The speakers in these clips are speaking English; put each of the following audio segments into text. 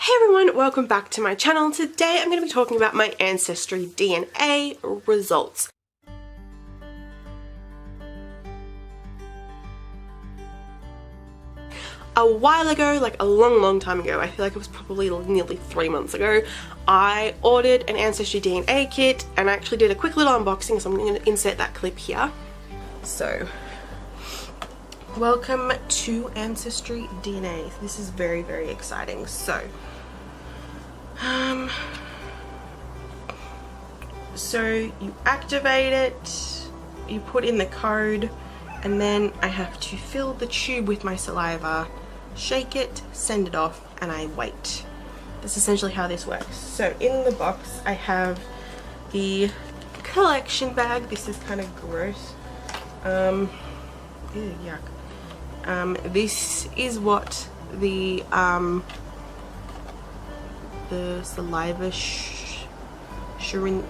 Hey everyone, welcome back to my channel. Today I'm going to be talking about my Ancestry DNA results. A while ago, like a long time ago, I feel like it was probably nearly 3 months ago, I ordered an Ancestry DNA kit and I actually did a quick little unboxing, so I'm going to insert that clip here. So, welcome to Ancestry DNA. This is very exciting. So, you activate it, you put in the code, and then I have to fill the tube with my saliva, shake it, send it off, and I wait. That's essentially how this works. So in the box I have the collection bag. This is kind of gross. Ew, yuck. This is what the saliva syringe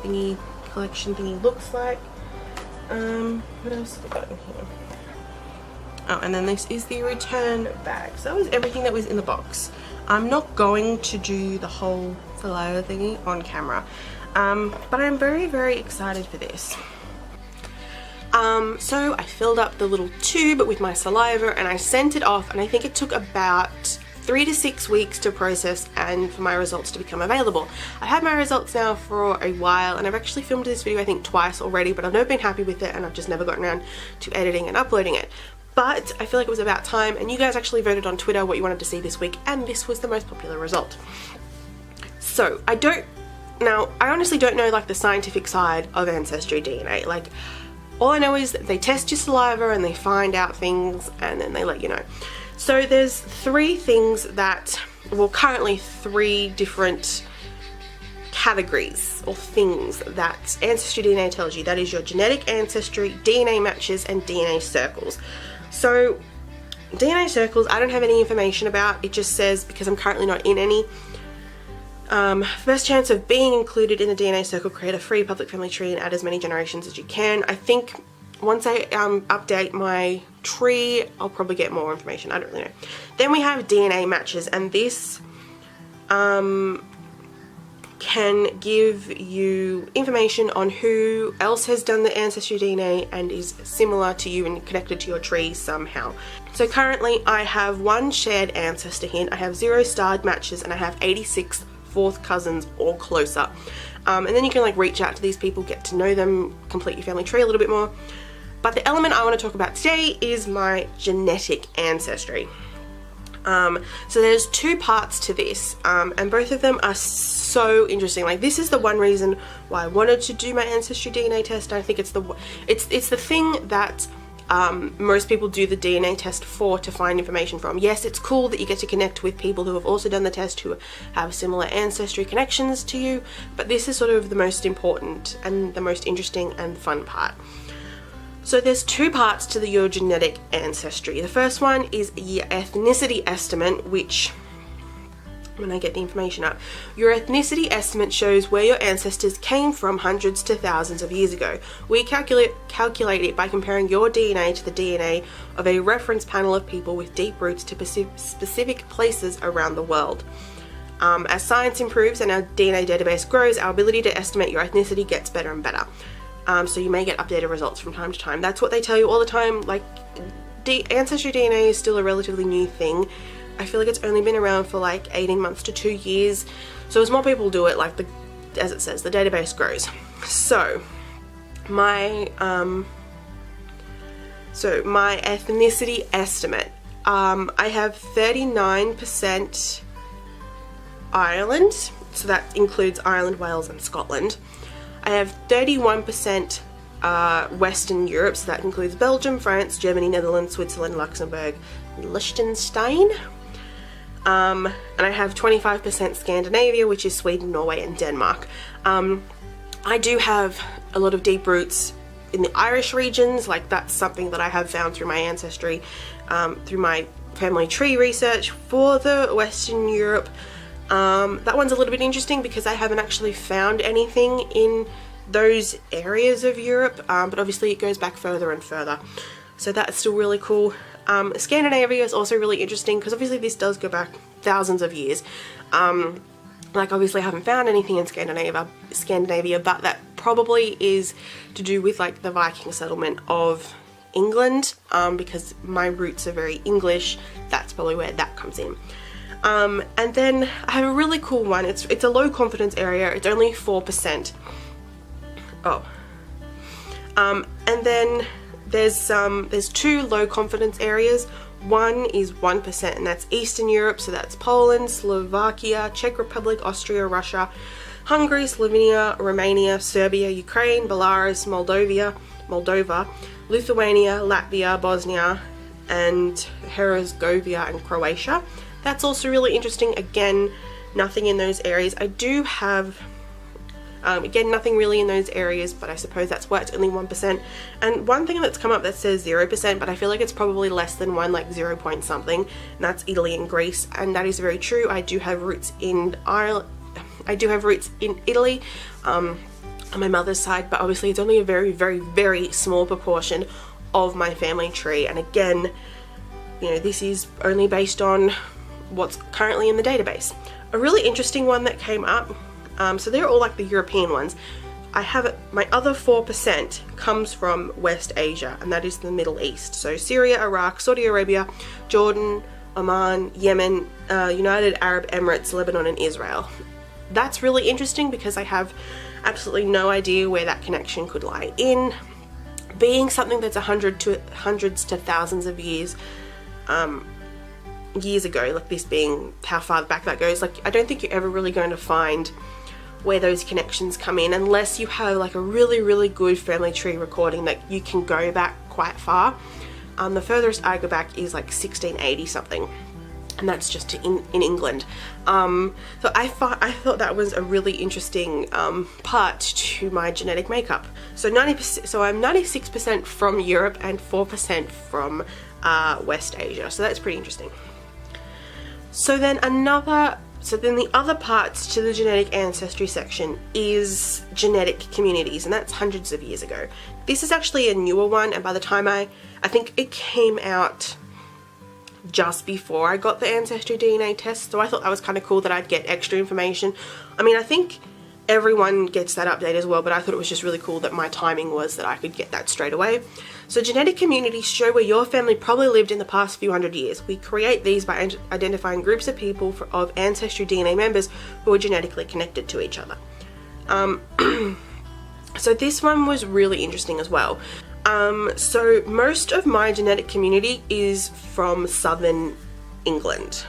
thingy, collection thingy looks like. What else have we got in here? Oh, and then this is the return bag. So that was everything that was in the box. I'm not going to do the whole saliva thingy on camera, but I'm very excited for this. So I filled up the little tube with my saliva and I sent it off, and I think it took about 3 to 6 weeks to process and for my results to become available. I've had my results now for a while, and I've actually filmed this video I think twice already, but I've never been happy with it and I've just never gotten around to editing and uploading it. But I feel like it was about time, and you guys actually voted on Twitter what you wanted to see this week, and this was the most popular result. So I honestly don't know like the scientific side of Ancestry DNA. Like, all I know is that they test your saliva and they find out things and then they let you know. So there's 3 things that, well, currently 3 different categories or things that Ancestry DNA tells you. That is your genetic ancestry, DNA matches, and DNA circles. So DNA circles, I don't have any information about. It just says, because I'm currently not in any, first chance of being included in the DNA circle, create a free public family tree and add as many generations as you can. I think once I update my tree, I'll probably get more information. I don't really know. Then we have DNA matches, and this can give you information on who else has done the Ancestry DNA and is similar to you and connected to your tree somehow. So currently I have 1 shared ancestor hint, I have 0 starred matches, and I have 86 fourth cousins or closer. And then you can like reach out to these people, get to know them, complete your family tree a little bit more. But the element I want to talk about today is my genetic ancestry. So there's 2 parts to this, and both of them are so interesting. Like, this is the one reason why I wanted to do my Ancestry DNA test. I think it's the thing that most people do the DNA test for, to find information from. Yes, it's cool that you get to connect with people who have also done the test, who have similar ancestry connections to you, but this is sort of the most important and the most interesting and fun part. So there's 2 parts to your genetic ancestry. The first one is your ethnicity estimate, which, when I get the information up, your ethnicity estimate shows where your ancestors came from hundreds to thousands of years ago. We calculate it by comparing your DNA to the DNA of a reference panel of people with deep roots to specific places around the world. As science improves and our DNA database grows, our ability to estimate your ethnicity gets better and better. So you may get updated results from time to time. That's what they tell you all the time. Like, Ancestry DNA is still a relatively new thing. I feel like it's only been around for like 18 months to 2 years. So as more people do it, like, as it says, the database grows. So my ethnicity estimate, I have 39% Ireland, so that includes Ireland, Wales, and Scotland. I have 31% Western Europe, so that includes Belgium, France, Germany, Netherlands, Switzerland, Luxembourg, Liechtenstein. And I have 25% Scandinavia, which is Sweden, Norway, and Denmark. I do have a lot of deep roots in the Irish regions. Like, that's something that I have found through my ancestry, through my family tree research. For the Western Europe, that one's a little bit interesting because I haven't actually found anything in those areas of Europe, but obviously it goes back further and further. So that's still really cool. Scandinavia is also really interesting because obviously this does go back thousands of years. Like obviously I haven't found anything in Scandinavia, but that probably is to do with like the Viking settlement of England, because my roots are very English. That's probably where that comes in. And then I have a really cool one. It's a low confidence area. It's only 4%. And then there's two low confidence areas. One is 1%, and that's Eastern Europe, so that's Poland, Slovakia, Czech Republic, Austria, Russia, Hungary, Slovenia, Romania, Serbia, Ukraine, Belarus, Moldova, Lithuania, Latvia, Bosnia, and Herzegovina and Croatia. That's also really interesting. Again, nothing in those areas. I do have again, nothing really in those areas, but I suppose that's why it's only 1%. And one thing that's come up that says 0%, but I feel like it's probably less than one, like 0 point something, and that's Italy and Greece. And that is very true. I do have roots in Ireland. I do have roots in Italy on my mother's side, but obviously it's only a very, very, very small proportion of my family tree. And again, you know, this is only based on what's currently in the database. A really interesting one that came up, so they're all like the European ones. I have my other 4% comes from West Asia, and that is the Middle East. So Syria, Iraq, Saudi Arabia, Jordan, Oman, Yemen, United Arab Emirates, Lebanon, and Israel. That's really interesting because I have absolutely no idea where that connection could lie in. Being something that's hundreds to thousands of years ago, like this being how far back that goes, like I don't think you're ever really going to find where those connections come in unless you have like a really, really good family tree recording that you can go back quite far. The furthest I go back is like 1680 something, and that's just in England. So I thought that was a really interesting part to my genetic makeup. So 90%, so I'm 96% from Europe and 4% from West Asia. So that's pretty interesting. So then the other parts to the genetic ancestry section is genetic communities, and that's hundreds of years ago. This is actually a newer one, and by the time I think it came out just before I got the Ancestry DNA test, so I thought that was kind of cool that I'd get extra information. I mean, I think everyone gets that update as well, but I thought it was just really cool that my timing was that I could get that straight away. So genetic communities show where your family probably lived in the past few hundred years. We create these by identifying groups of people of Ancestry DNA members who are genetically connected to each other. So this one was really interesting as well. So most of my genetic community is from southern England,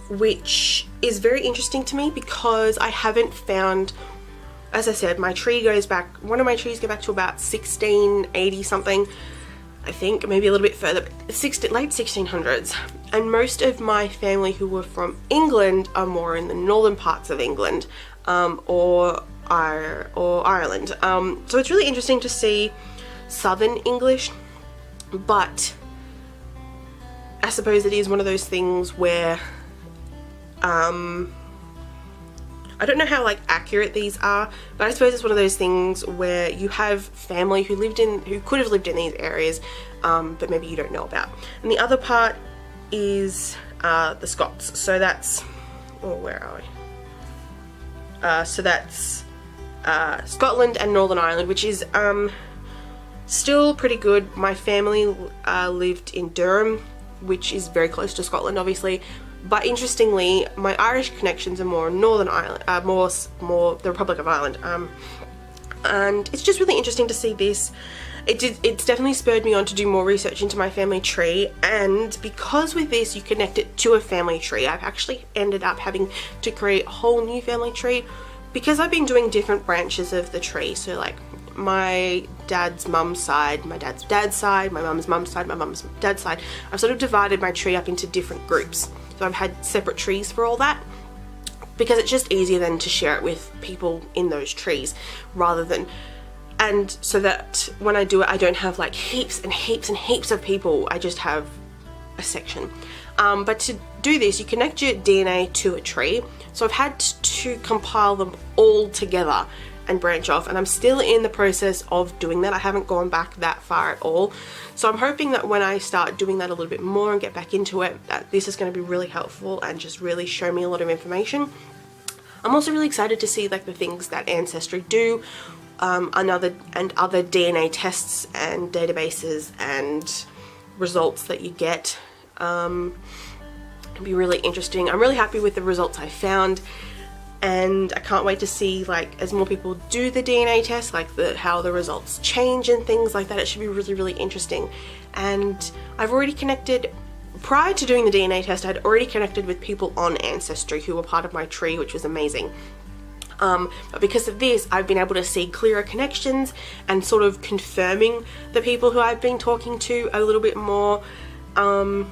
which is very interesting to me because I haven't found, as I said, my tree goes back, one of my trees go back to about 1680 something, I think, maybe a little bit further, late 1600s. And most of my family who were from England are more in the northern parts of England, or Ireland. So it's really interesting to see Southern English, but I suppose it is one of those things where I don't know how like accurate these are, but I suppose it's one of those things where you have family who could have lived in these areas, but maybe you don't know about. And the other part is the Scots. So that's, where are we? So that's Scotland and Northern Ireland, which is still pretty good. My family lived in Durham, which is very close to Scotland, obviously. But interestingly, my Irish connections are more Northern Ireland, more the Republic of Ireland. And it's just really interesting to see this. It's definitely spurred me on to do more research into my family tree, and because with this you connect it to a family tree, I've actually ended up having to create a whole new family tree because I've been doing different branches of the tree. So like my dad's mum's side, my dad's dad's side, my mum's side, my mum's dad's side. I've sort of divided my tree up into different groups. So I've had separate trees for all that because it's just easier then to share it with people in those trees rather than, and so that when I do it I don't have like heaps and heaps and heaps of people, I just have a section. But to do this you connect your DNA to a tree, so I've had to compile them all together and branch off, and I'm still in the process of doing that. I haven't gone back that far at all. So I'm hoping that when I start doing that a little bit more and get back into it, that this is going to be really helpful and just really show me a lot of information. I'm also really excited to see like the things that Ancestry do, and other DNA tests and databases and results that you get. It'll be really interesting. I'm really happy with the results I found, and I can't wait to see, like, as more people do the DNA test, like how the results change and things like that. It should be really, really interesting. And I've already connected, prior to doing the DNA test, I'd already connected with people on Ancestry who were part of my tree, which was amazing. But because of this, I've been able to see clearer connections and sort of confirming the people who I've been talking to a little bit more. And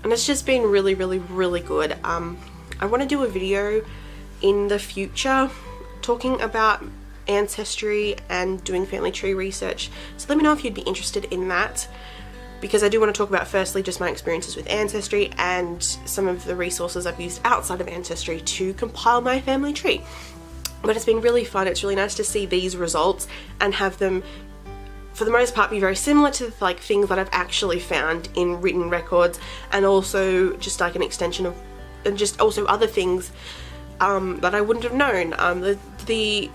it's just been really, really, really good. I want to do a video in the future talking about Ancestry and doing family tree research. So let me know if you'd be interested in that, because I do want to talk about, firstly, just my experiences with Ancestry and some of the resources I've used outside of Ancestry to compile my family tree. But it's been really fun. It's really nice to see these results and have them, for the most part, be very similar to like things that I've actually found in written records, and also just like an extension of, and just also other things that I wouldn't have known. The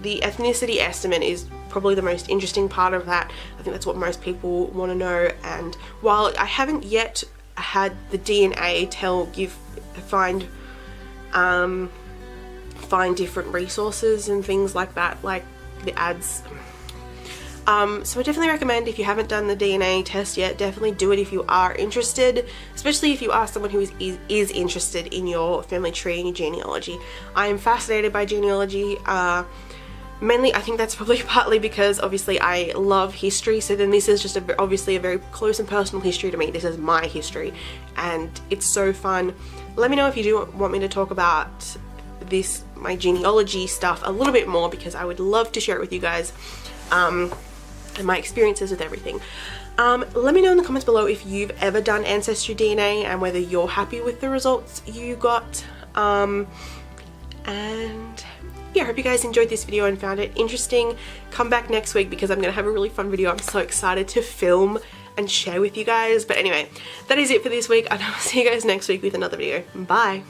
ethnicity estimate is probably the most interesting part of that. I think that's what most people want to know. And while I haven't yet had the DNA find different resources and things like that, like the ads. So I definitely recommend, if you haven't done the DNA test yet, definitely do it if you are interested, especially if you are someone who is interested in your family tree and your genealogy. I am fascinated by genealogy. Mainly, I think that's probably partly because obviously I love history, so then this is just obviously a very close and personal history to me. This is my history, and it's so fun. Let me know if you do want me to talk about my genealogy stuff a little bit more, because I would love to share it with you guys, and my experiences with everything. Let me know in the comments below if you've ever done Ancestry DNA and whether you're happy with the results you got. And yeah, I hope you guys enjoyed this video and found it interesting. Come back next week because I'm gonna have a really fun video I'm so excited to film and share with you guys. But anyway, that is it for this week, and I'll see you guys next week with another video. Bye.